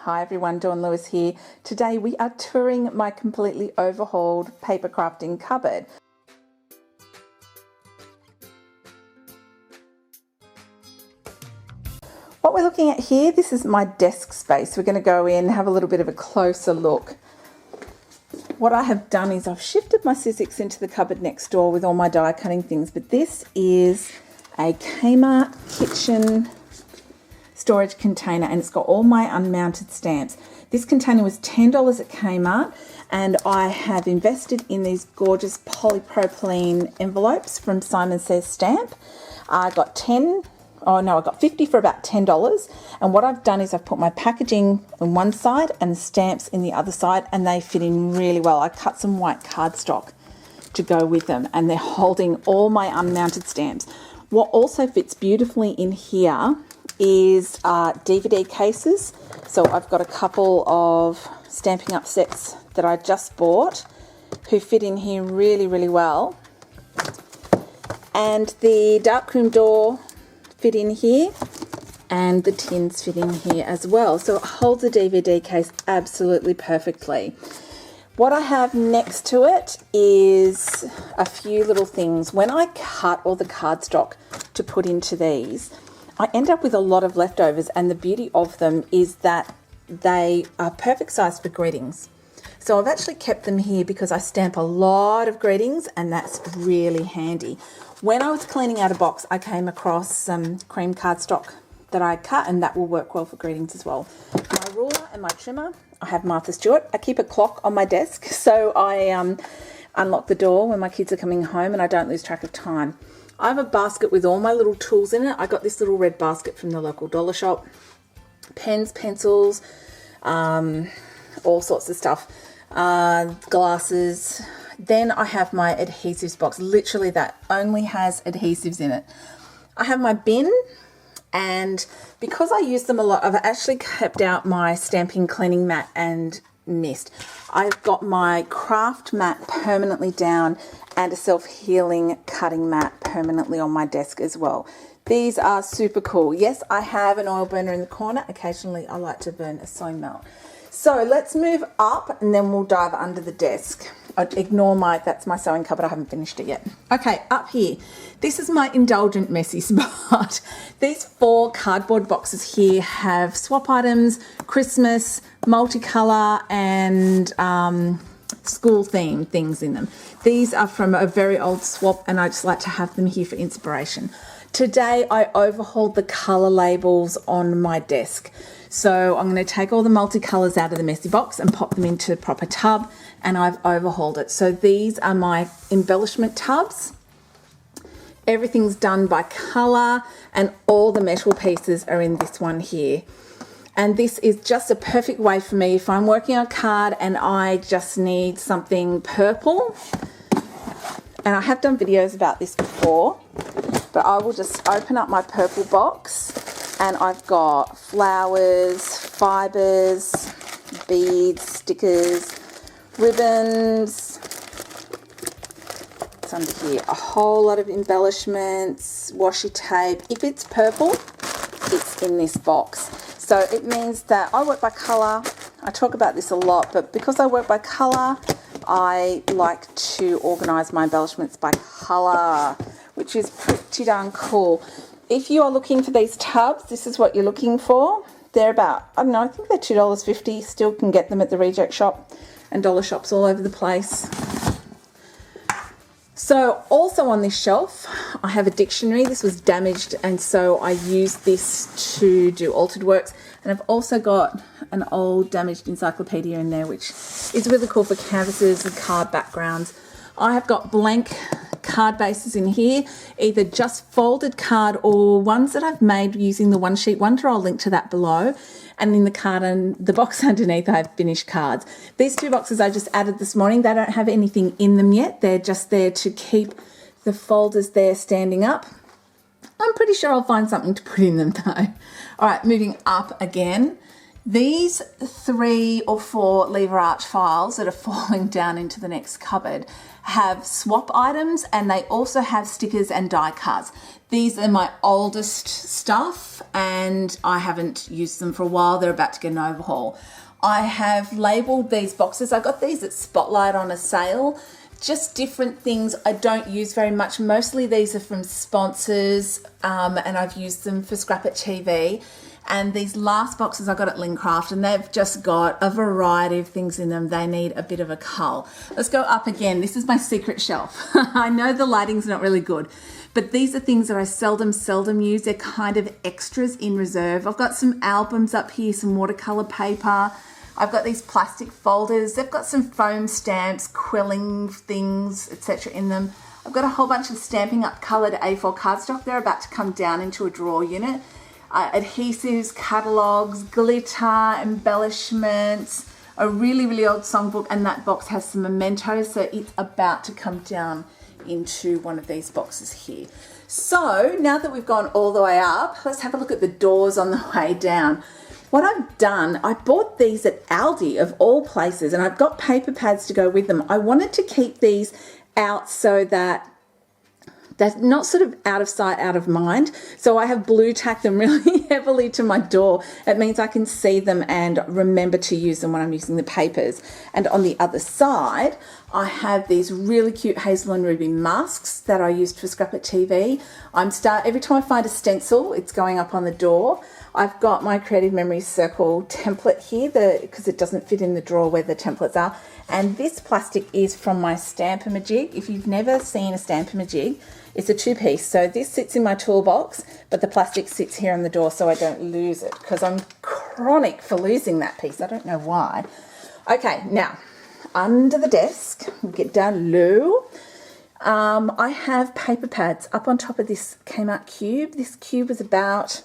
Hi everyone, Dawn Lewis here. Today we are touring my completely overhauled paper crafting cupboard. What we're looking at here, this is my desk space. We're going to go in and have a little bit of a closer look. What I have done is I've shifted my Sizzix into the cupboard next door with all my die cutting things, but this is a Kmart kitchen storage container and it's got all my unmounted stamps. This container was $10 at Kmart and I have invested in these gorgeous polypropylene envelopes from Simon Says Stamp. I got 50 for about $10, and what I've done is I've put my packaging on one side and the stamps in the other side, and they fit in really well. I cut some white cardstock to go with them and they're holding all my unmounted stamps. What also fits beautifully in here is DVD cases. So I've got a couple of Stampin' Up sets that I just bought who fit in here really, really well. And the darkroom door fit in here and the tins fit in here as well. So it holds a DVD case absolutely perfectly. What I have next to it is a few little things. When I cut all the cardstock to put into these, I end up with a lot of leftovers, and the beauty of them is that they are perfect size for greetings. So I've actually kept them here because I stamp a lot of greetings and that's really handy. When I was cleaning out a box, I came across some cream cardstock that I cut, and that will work well for greetings as well. My ruler and my trimmer, I have Martha Stewart. I keep a clock on my desk so I unlock the door when my kids are coming home and I don't lose track of time. I have a basket with all my little tools in it. I got this little red basket from the local dollar shop. Pens, pencils, all sorts of stuff. Glasses. Then I have my adhesives box. Literally that only has adhesives in it. I have my bin, and because I use them a lot, I've actually kept out my stamping cleaning mat and mist. I've got my craft mat permanently down and a self-healing cutting mat permanently on my desk as well. These are super cool. Yes, I have an oil burner in the corner. Occasionally I like to burn a sewing melt. So let's move up and then we'll dive under the desk. Ignore that's my sewing cupboard. I haven't finished it yet. Okay, up here. This is my indulgent messy spot. These 4 cardboard boxes here have swap items, Christmas, multicolour and school theme things in them. These are from a very old swap and I just like to have them here for inspiration. Today I overhauled the colour labels on my desk. So I'm going to take all the multicolours out of the messy box and pop them into a proper tub, and I've overhauled it. So these are my embellishment tubs. Everything's done by colour and all the metal pieces are in this one here. And this is just a perfect way for me if I'm working on a card and I just need something purple. And I have done videos about this before, but I will just open up my purple box and I've got flowers, fibres, beads, stickers, ribbons. It's under here. A whole lot of embellishments, washi tape. If it's purple, it's in this box. So it means that I work by colour. I talk about this a lot, but because I work by colour, I like to organise my embellishments by colour, which is pretty darn cool. If you are looking for these tubs, this is what you're looking for. They're about, I don't know, I think they're $2.50. Still can get them at the reject shop and dollar shops all over the place. So also on this shelf, I have a dictionary. This was damaged and so I used this to do altered works. And I've also got an old damaged encyclopedia in there, which is really cool for canvases and card backgrounds. I have got blank card bases in here, either just folded card or ones that I've made using the One Sheet Wonder. I'll link to that below. And in the card and the box underneath, I have finished cards. These 2 boxes I just added this morning, they don't have anything in them yet. They're just there to keep the folders there standing up. I'm pretty sure I'll find something to put in them though. All right, moving up again. These 3 or 4 lever arch files that are falling down into the next cupboard have swap items, and they also have stickers and die cuts. These are my oldest stuff and I haven't used them for a while. They're about to get an overhaul. I have labelled these boxes. I got these at Spotlight on a sale. Just different things I don't use very much. Mostly these are from sponsors, and I've used them for Scrap It TV. And these last boxes I got at Lincraft, and they've just got a variety of things in them. They need a bit of a cull. Let's go up again. This is my secret shelf. I know the lighting's not really good, but these are things that I seldom use. They're kind of extras in reserve. I've got some albums up here, some watercolor paper. I've got these plastic folders. They've got some foam stamps, quilling things, etc. in them. I've got a whole bunch of Stampin Up colored A4 cardstock. They're about to come down into a drawer unit. Adhesives, catalogues, glitter, embellishments, a really old songbook, and that box has some mementos, so it's about to come down into one of these boxes here. So now that we've gone all the way up, let's have a look at the doors on the way down. What I've done, I bought these at Aldi of all places, and I've got paper pads to go with them. I wanted to keep these out so that they're not sort of out of sight, out of mind. So I have blue tacked them really heavily to my door. It means I can see them and remember to use them when I'm using the papers. And on the other side, I have these really cute hazel and ruby masks that I used for Scrap It TV. Every time I find a stencil, it's going up on the door. I've got my Creative Memories circle template here because it doesn't fit in the drawer where the templates are. And this plastic is from my Stamp-A-Majig. If you've never seen a Stamp-A-Majig, it's a 2-piece. So this sits in my toolbox, but the plastic sits here on the door so I don't lose it, because I'm chronic for losing that piece. I don't know why. Okay, now, under the desk, we'll get down low. I have paper pads up on top of this Kmart cube. This cube was about,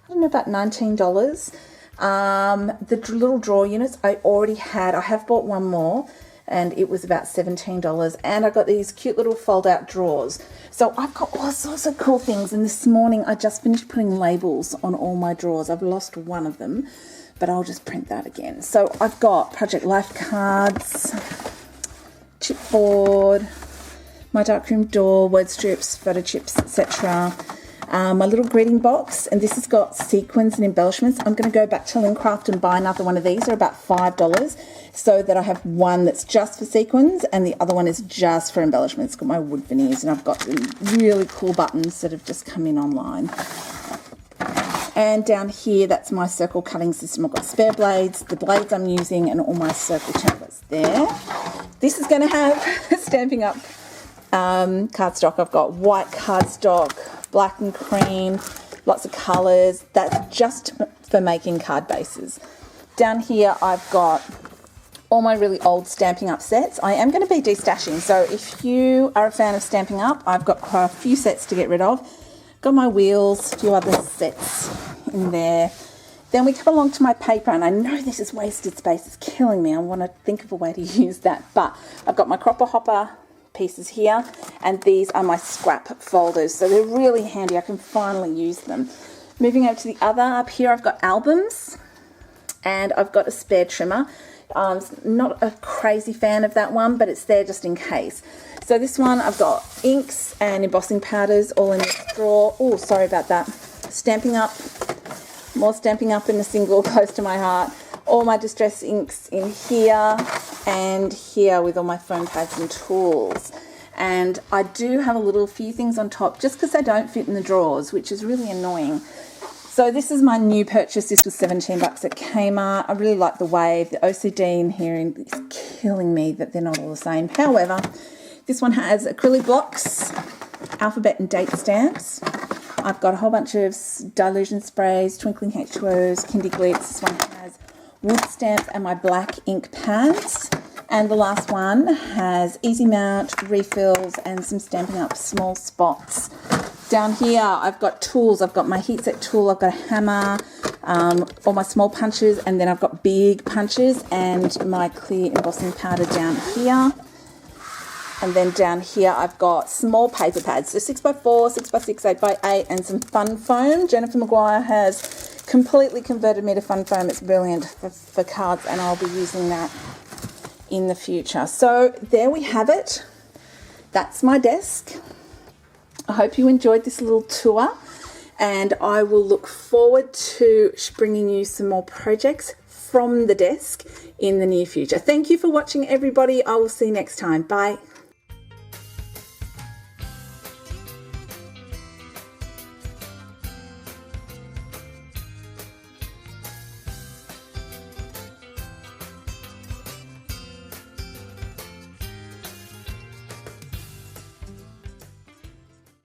I don't know, about $19. The little drawer units I already had. I have bought one more, and it was about $17. And I got these cute little fold-out drawers. So I've got all sorts of cool things. And this morning I just finished putting labels on all my drawers. I've lost one of them, but I'll just print that again. So I've got Project Life cards, chipboard, my darkroom door, word strips, photo chips, etc. My little greeting box, and this has got sequins and embellishments. I'm going to go back to Lincraft and buy another one of these. They're about $5, so that I have one that's just for sequins and the other one is just for embellishments. It's got my wood veneers, and I've got really cool buttons that have just come in online. And down here, that's my circle cutting system. I've got spare blades, the blades I'm using, and all my circle templates there. This is going to have Stampin' Up cardstock. I've got white cardstock, black and cream, lots of colours. That's just for making card bases. Down here I've got all my really old Stampin' Up sets. I am going to be destashing, so if you are a fan of Stampin' Up, I've got quite a few sets to get rid of. Got my wheels, a few other sets in there. Then we come along to my paper, and I know this is wasted space, it's killing me. I want to think of a way to use that, but I've got my cropper hopper pieces here, and these are my scrap folders, so they're really handy. I can finally use them. Moving over to the other, up here I've got albums, and I've got a spare trimmer. Not a crazy fan of that one, but it's there just in case. So this one, I've got inks and embossing powders all in this drawer. Oh, sorry about that. Stampin' Up, more Stampin' Up in a single, close to my heart. All my distress inks in here, and here with all my foam pads and tools. And I do have a few things on top just because they don't fit in the drawers, which is really annoying. So this is my new purchase. This was $17 at Kmart. I really like the wave. The OCD in here is killing me that they're not all the same. However, this one has acrylic blocks, alphabet and date stamps. I've got a whole bunch of dilution sprays, twinkling H2Os, Kindy Glitz. This one has wood stamps and my black ink pads. And the last one has easy mount, refills, and some Stampin' Up small spots. Down here, I've got tools. I've got my heat set tool, I've got a hammer, all my small punches, and then I've got big punches and my clear embossing powder down here. And then down here, I've got small paper pads, so 6x4, 6x6, 8x8, and some fun foam. Jennifer Maguire has completely converted me to fun foam. It's brilliant for cards, and I'll be using that in the future. So there we have it. That's my desk. I hope you enjoyed this little tour, and I will look forward to bringing you some more projects from the desk in the near future. Thank you for watching, everybody. I will see you next time. Bye.